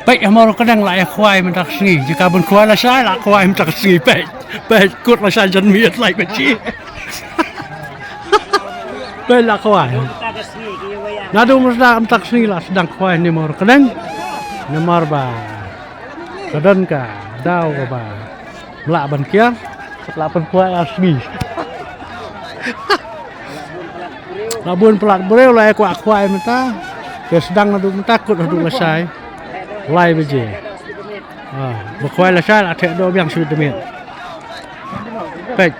Baik, mau kadang lah ya kuai mentak sini. Jika pun kuai lah saya lah kuai mentak sini. Baik, kut lah saya jangan miat like beci. Baik lah kuai. Nadu sedang mentak sini lah sedang kuai ni mau kadang. Nomor ba. Kadang ka, dau ba. Melak ban kia. Setelah pun kuai asli. Labun pelat bereu lah kuai mentah. Dia sedang nadu mentakut nadu lah saya. Lai beje. Berkuai lah saya lah tak ada yang sudah demit. Baik.